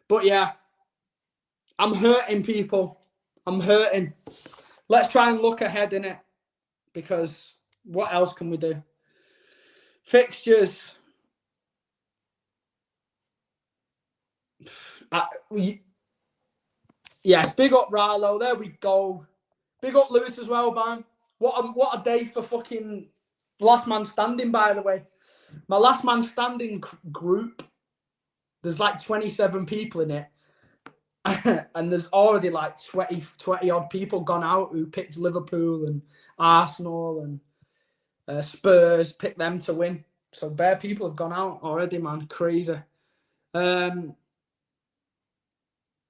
S1: But yeah, I'm hurting, people. I'm hurting. Let's try and look ahead, innit? Because what else can we do? Fixtures. Yes, big up Rallo. There we go. Big up Lewis as well, man. What a day for fucking last man standing, by the way. My last man standing group, there's like 27 people in it. And there's already like 20 odd people gone out who picked Liverpool and Arsenal and Spurs, picked them to win. So bare people have gone out already, man. Crazy. Do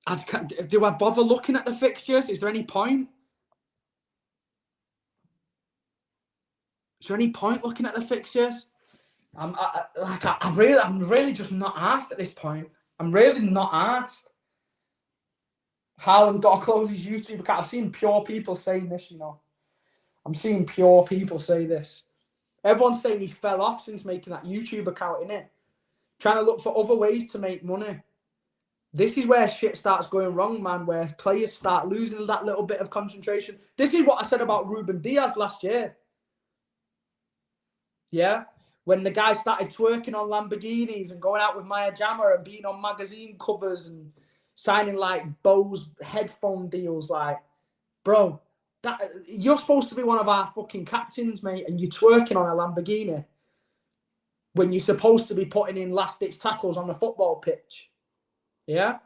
S1: I bother looking at the fixtures? Is there any point? Is there any point looking at the fixtures? I'm really just not asked at this point. I'm really not asked. Haaland got to close his YouTube account. I've seen pure people saying this, you know. I'm seeing pure people say this. Everyone's saying he fell off since making that YouTube account, innit? Trying to look for other ways to make money. This is where shit starts going wrong, man, where players start losing that little bit of concentration. This is what I said about Ruben Diaz last year. Yeah? When the guy started twerking on Lamborghinis and going out with Maya Jama and being on magazine covers and signing like Bose headphone deals, like, bro, you're supposed to be one of our fucking captains, mate, and you're twerking on a Lamborghini when you're supposed to be putting in last-ditch tackles on the football pitch. Yeah?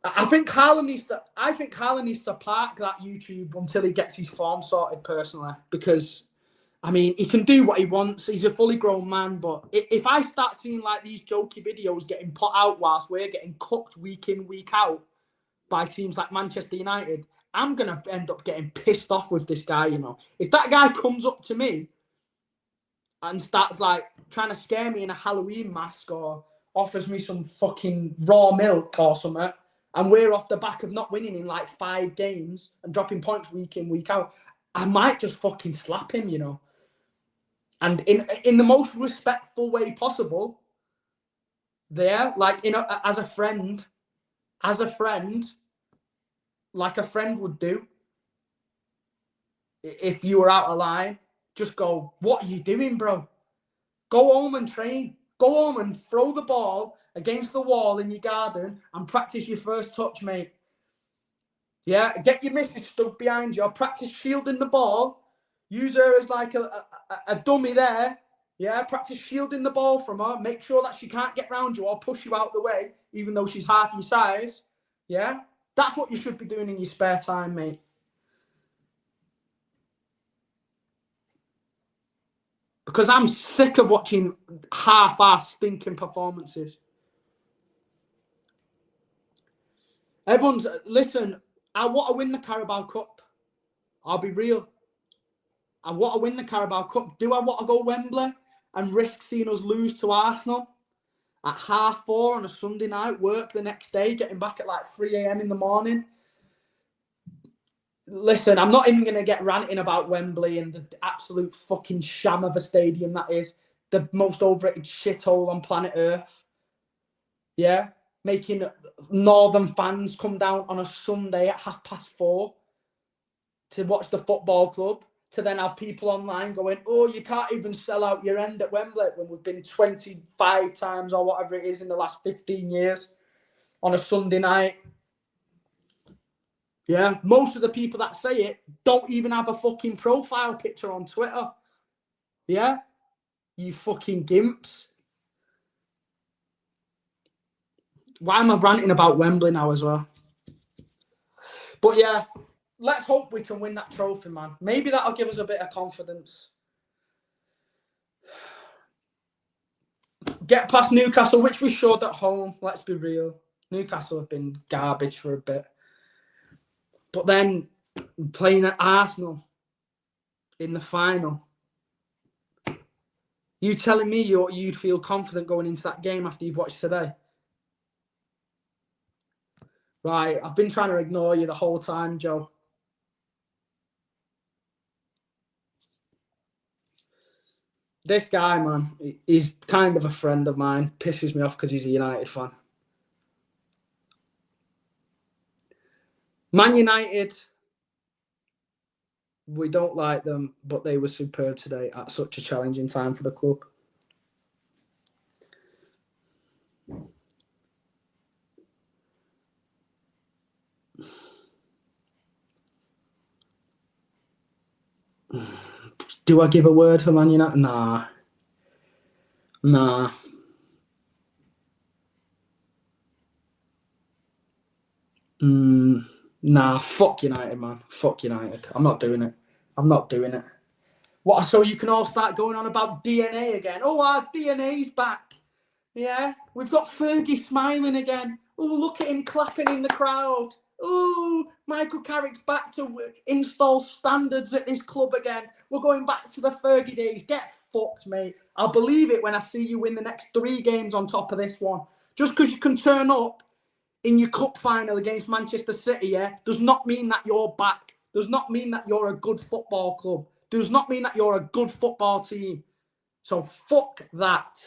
S1: I think Haaland needs to park that YouTube until he gets his form sorted, personally, because I mean, he can do what he wants. He's a fully grown man. But if I start seeing like these jokey videos getting put out whilst we're getting cooked week in, week out by teams like Manchester United, I'm going to end up getting pissed off with this guy, you know. If that guy comes up to me and starts like trying to scare me in a Halloween mask or offers me some fucking raw milk or something, and we're off the back of not winning in like 5 games and dropping points week in, week out, I might just fucking slap him, you know. And in the most respectful way possible, there, like, you know, as a friend, like a friend would do, if you were out of line, just go, what are you doing, bro? Go home and train. Go home and throw the ball against the wall in your garden and practice your first touch, mate. Yeah, get your missus stuck behind you. Practice shielding the ball. Use her as like a dummy there. Yeah, practice shielding the ball from her. Make sure that she can't get round you or push you out the way, even though she's half your size. Yeah, that's what you should be doing in your spare time, mate. Because I'm sick of watching half-ass stinking performances. Everyone's, listen, I want to win the Carabao Cup. I'll be real. I want to win the Carabao Cup. Do I want to go Wembley and risk seeing us lose to Arsenal at 4:30 on a Sunday night, work the next day, getting back at like 3 a.m. in the morning? Listen, I'm not even going to get ranting about Wembley and the absolute fucking sham of a stadium that is. The most overrated shithole on planet Earth. Yeah? Making northern fans come down on a Sunday at 4:30 to watch the football club, to then have people online going, oh, you can't even sell out your end at Wembley when we've been 25 times or whatever it is in the last 15 years on a Sunday night. Yeah, most of the people that say it don't even have a fucking profile picture on Twitter. Yeah, you fucking gimps. Why am I ranting about Wembley now as well? But yeah, let's hope we can win that trophy, man. Maybe that'll give us a bit of confidence. Get past Newcastle, which we showed at home. Let's be real. Newcastle have been garbage for a bit. But then playing at Arsenal in the final. You telling me you'd feel confident going into that game after you've watched today? Right, I've been trying to ignore you the whole time, Joe. This guy, man, he's kind of a friend of mine. Pisses me off because he's a United fan. Man United, we don't like them, but they were superb today at such a challenging time for the club. Do I give a word for Man United? Nah. Nah, fuck United, man. Fuck United. I'm not doing it. What? So you can all start going on about DNA again. Oh, our DNA's back. Yeah, we've got Fergie smiling again. Oh, look at him clapping in the crowd. Oh, Michael Carrick's back to install standards at this club again. We're going back to the Fergie days. Get fucked, mate. I'll believe it when I see you win the next 3 games on top of this one. Just because you can turn up in your cup final against Manchester City, yeah, does not mean that you're back. Does not mean that you're a good football club. Does not mean that you're a good football team. So fuck that.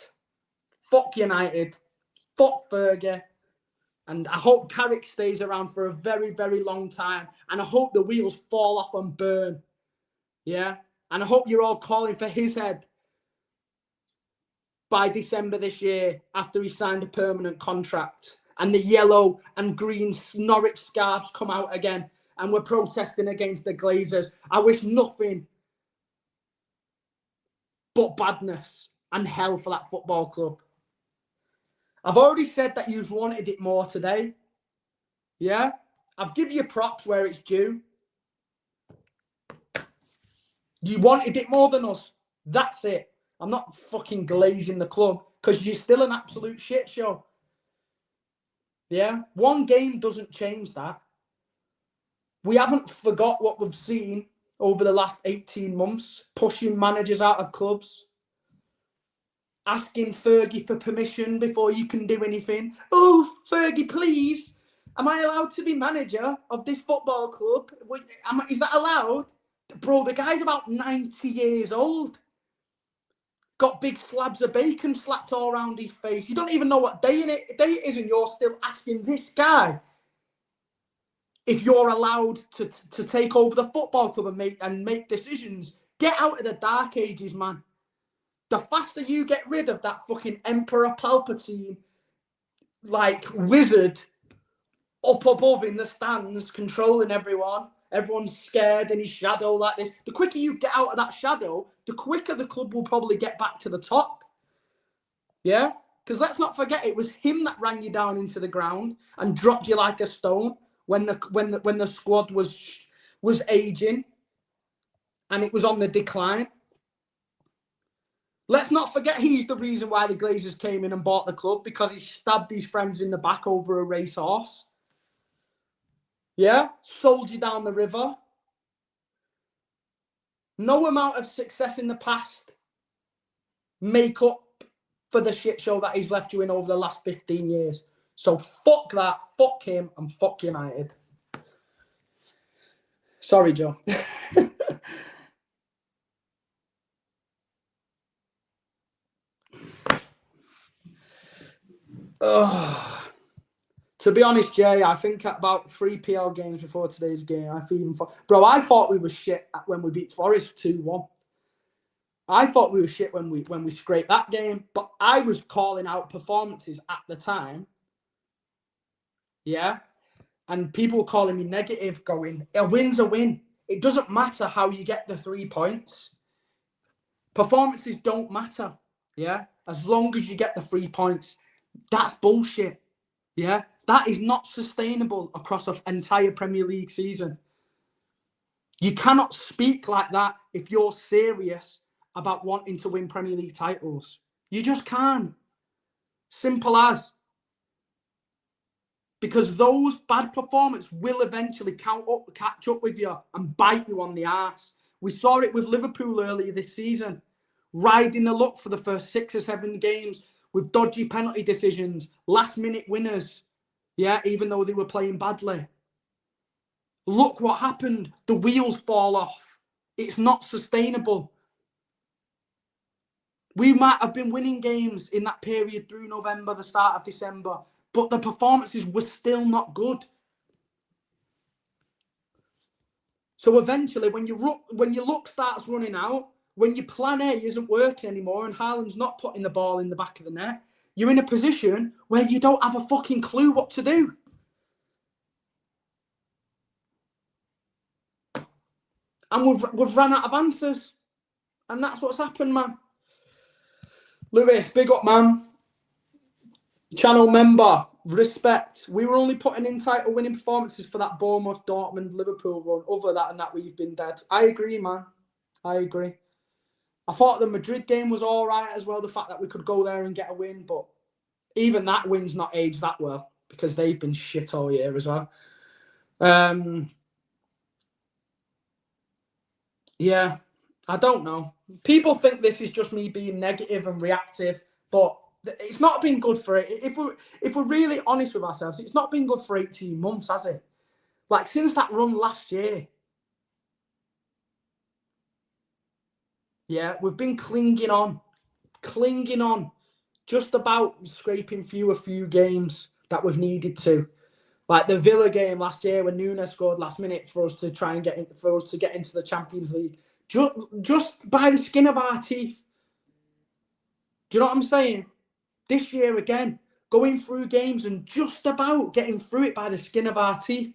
S1: Fuck United. Fuck Fergie. And I hope Carrick stays around for a very, very long time. And I hope the wheels fall off and burn. Yeah? And I hope you're all calling for his head by December this year after he signed a permanent contract. And the yellow and green Norwich scarves come out again. And we're protesting against the Glazers. I wish nothing but badness and hell for that football club. I've already said that you've wanted it more today. Yeah? I've given you props where it's due. You wanted it more than us. That's it. I'm not fucking glazing the club because you're still an absolute shit show. Yeah? One game doesn't change that. We haven't forgot what we've seen over the last 18 months, pushing managers out of clubs, asking Fergie for permission before you can do anything. Oh, Fergie, please, am I allowed to be manager of this football club? Is that allowed? Bro, the guy's about 90 years old. Got big slabs of bacon slapped all around his face. You don't even know what day it is, and you're still asking this guy if you're allowed to take over the football club and make decisions. Get out of the dark ages, man. The faster you get rid of that fucking Emperor Palpatine, like wizard, up above in the stands, controlling everyone, Everyone's scared in his shadow like this. The quicker you get out of that shadow, the quicker the club will probably get back to the top. Yeah? Because let's not forget, it was him that ran you down into the ground and dropped you like a stone when the squad was aging and it was on the decline. Let's not forget he's the reason why the Glazers came in and bought the club, because he stabbed his friends in the back over a racehorse. Yeah? Sold you down the river. No amount of success in the past make up for the shit show that he's left you in over the last 15 years. So fuck that, fuck him, and fuck United. Sorry, Joe. To be honest, Jay, I think about 3 PL games before today's game, I thought we were shit when we beat Forest 2-1. I thought we were shit when we scraped that game, but I was calling out performances at the time. Yeah. And people were calling me negative, going, a win's a win. It doesn't matter how you get the 3 points. Performances don't matter. Yeah. As long as you get the 3 points. That's bullshit. Yeah. That is not sustainable across an entire Premier League season. You cannot speak like that if you're serious about wanting to win Premier League titles. You just can't. Simple as. Because those bad performances will eventually catch up with you and bite you on the arse. We saw it with Liverpool earlier this season, riding the luck for the first 6 or 7 games with dodgy penalty decisions, last-minute winners, yeah, even though they were playing badly. Look what happened. The wheels fall off. It's not sustainable. We might have been winning games in that period through November, the start of December, but the performances were still not good. So eventually, when your luck starts running out, when your plan A isn't working anymore and Haaland's not putting the ball in the back of the net, you're in a position where you don't have a fucking clue what to do. And we've run out of answers. And that's what's happened, man. Lewis, big up, man. Channel member, respect. We were only putting in title winning performances for that Bournemouth, Dortmund, Liverpool run. Other than that, we've been dead. I agree, man. I agree. I thought the Madrid game was all right as well, the fact that we could go there and get a win, but even that win's not aged that well because they've been shit all year as well. Yeah, I don't know. People think this is just me being negative and reactive, but it's not been good for it. If we're really honest with ourselves, it's not been good for 18 months, has it? Like, since that run last year. Yeah, we've been clinging on, just about scraping through a few games that we've needed to. Like the Villa game last year when Nunes scored last minute for us to try and get into the Champions League. Just by the skin of our teeth. Do you know what I'm saying? This year again, going through games and just about getting through it by the skin of our teeth.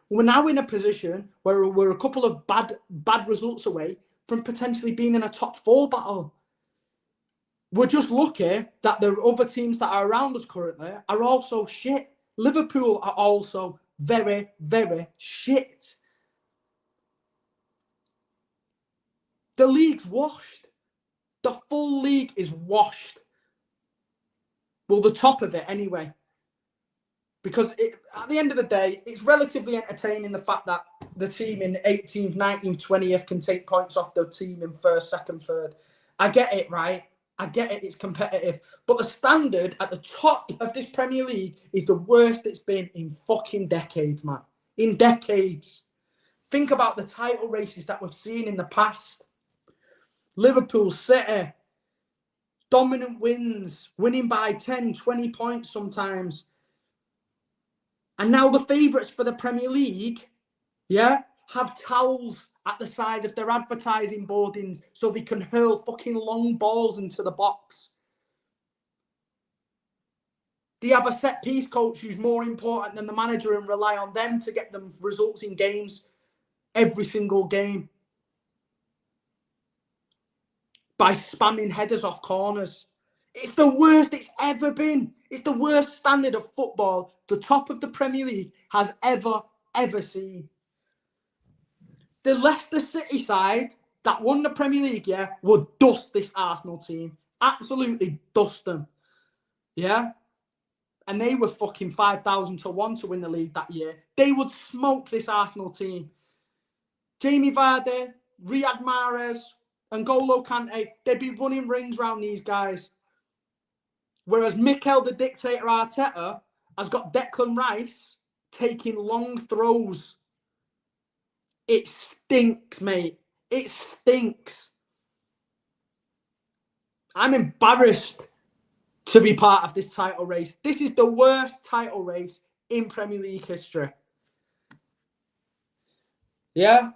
S1: We're now in a position where we're a couple of bad results away from potentially being in a top 4 battle. We're just lucky that the other teams that are around us currently are also shit. Liverpool are also very, very shit. The league's washed. The full league is washed. Well, the top of it anyway. Because at the end of the day, it's relatively entertaining the fact that the team in 18th, 19th, 20th can take points off the team in 1st, 2nd, 3rd. I get it, right? I get it, it's competitive. But the standard at the top of this Premier League is the worst it's been in fucking decades, man. In decades. Think about the title races that we've seen in the past. Liverpool, City, dominant wins, winning by 10, 20 points sometimes. And now the favourites for the Premier League, yeah, have towels at the side of their advertising boardings so they can hurl fucking long balls into the box. They have a set-piece coach who's more important than the manager and rely on them to get them results in games. every single game by spamming headers off corners. It's the worst it's ever been. It's the worst standard of football the top of the Premier League has ever seen. The Leicester City side that won the Premier League, yeah, would dust this Arsenal team. Absolutely dust them. Yeah? And they were fucking 5,000 to 1 to win the league that year. They would smoke this Arsenal team. Jamie Vardy, Riyad Mahrez, and N'Golo Kante, they'd be running rings around these guys. Whereas Mikel the Dictator Arteta has got Declan Rice taking long throws. It stinks, mate. It stinks. I'm embarrassed to be part of this title race. This is the worst title race in Premier League history. Yeah?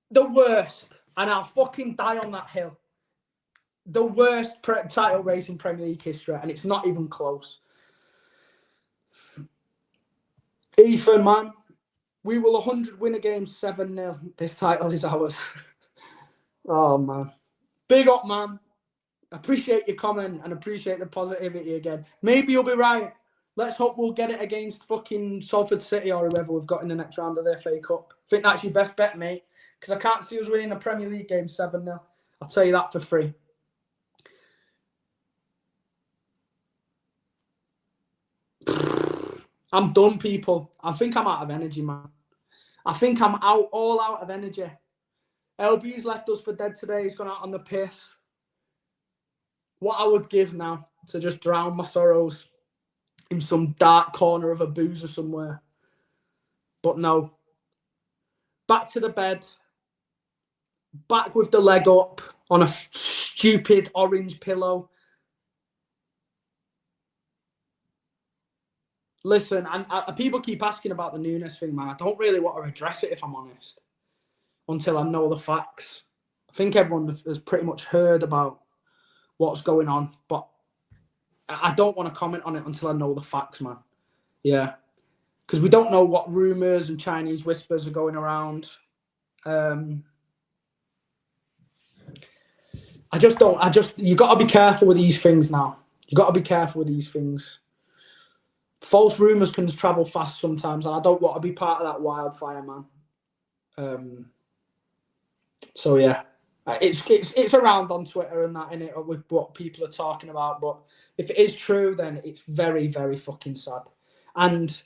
S1: The worst. And I'll fucking die on that hill. The worst title race in Premier League history, and it's not even close. Ethan, man, we will 100 win a game 7-0. This title is ours. Oh, man. Big up, man. Appreciate your comment and appreciate the positivity again. Maybe you'll be right. Let's hope we'll get it against fucking Salford City or whoever we've got in the next round of their FA Cup. I think that's your best bet, mate, because I can't see us winning a Premier League game 7-0. I'll tell you that for free. I'm done, people. I think I'm out of energy, man. I think I'm all out of energy. LB's left us for dead today. He's gone out on the piss. What I would give now to just drown my sorrows in some dark corner of a boozer somewhere. But no. Back to the bed. Back with the leg up on a stupid orange pillow. Listen, and people keep asking about the Nunes thing, man. I don't really want to address it, if I'm honest, until I know the facts. I think everyone has pretty much heard about what's going on, but I don't want to comment on it until I know the facts, man. Yeah. Because we don't know what rumours and Chinese whispers are going around. You got to be careful with these things now. You got to be careful with these things. False rumours can travel fast sometimes, and I don't want to be part of that wildfire, man. So yeah, it's around on Twitter and that, innit, with what people are talking about. But if it is true, then it's very, very fucking sad. And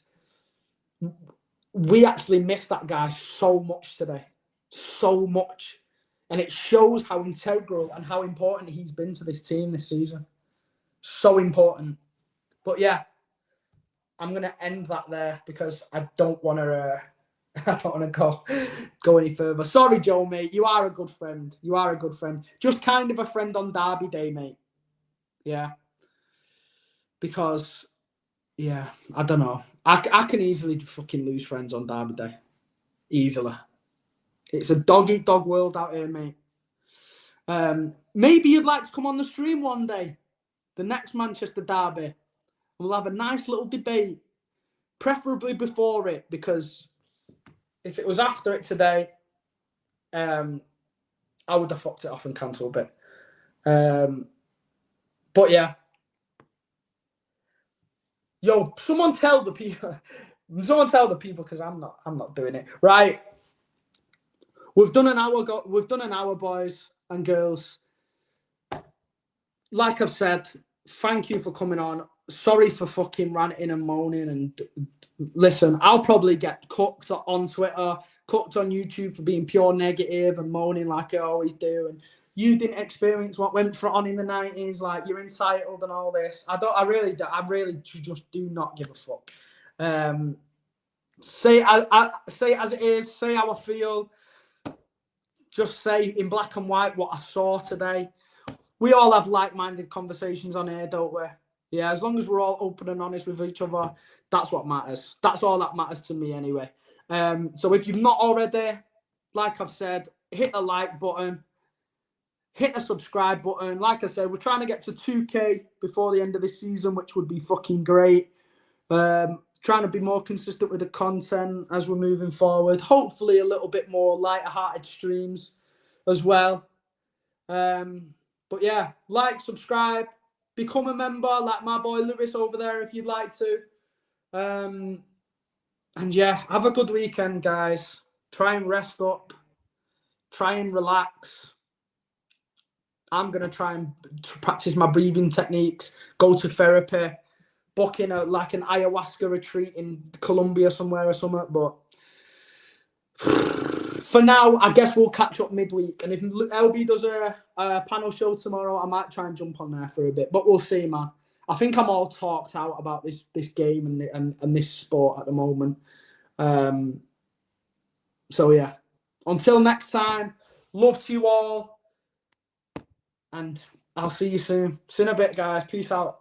S1: we actually missed that guy so much today, so much, and it shows how integral and how important he's been to this team this season. So important. But yeah. I'm gonna end that there because I don't want to go any further. Sorry, Joe, mate. You are a good friend. You are a good friend. Just kind of a friend on Derby Day, mate. Yeah. Because, yeah, I don't know. I can easily fucking lose friends on Derby Day. Easily. It's a dog-eat-dog world out here, mate. Maybe you'd like to come on the stream one day. The next Manchester Derby. We'll have a nice little debate, preferably before it, because if it was after it today, I would have fucked it off and cancelled it. But yeah. Yo, someone tell the people, because I'm not doing it. Right. We've done an hour, boys and girls. Like I've said, thank you for coming on. Sorry for fucking ranting and moaning. And listen, I'll probably get cooked on Twitter, cooked on YouTube for being pure negative and moaning like I always do. And you didn't experience what went on in the 90s. Like, you're entitled and all this. I really just do not give a fuck. Say it as it is. Say how I feel. Just say in black and white what I saw today. We all have like-minded conversations on here, don't we? Yeah, as long as we're all open and honest with each other, that's what matters. That's all that matters to me anyway. So if you've not already, like I've said, hit the like button, hit the subscribe button. Like I said, we're trying to get to 2K before the end of this season, which would be fucking great. trying to be more consistent with the content as we're moving forward. Hopefully a little bit more lighter-hearted streams as well. But yeah, like, subscribe, become a member like my boy Lewis over there if you'd like to. And yeah, have a good weekend, guys. Try and rest up. Try and relax. I'm going to try and practice my breathing techniques, go to therapy, book in like an ayahuasca retreat in Colombia somewhere or something. But for now, I guess we'll catch up midweek. And if LB does a panel show tomorrow, I might try and jump on there for a bit. But we'll see, man. I think I'm all talked out about this game and this sport at the moment. So, yeah. Until next time, love to you all. And I'll see you soon. See you in a bit, guys. Peace out.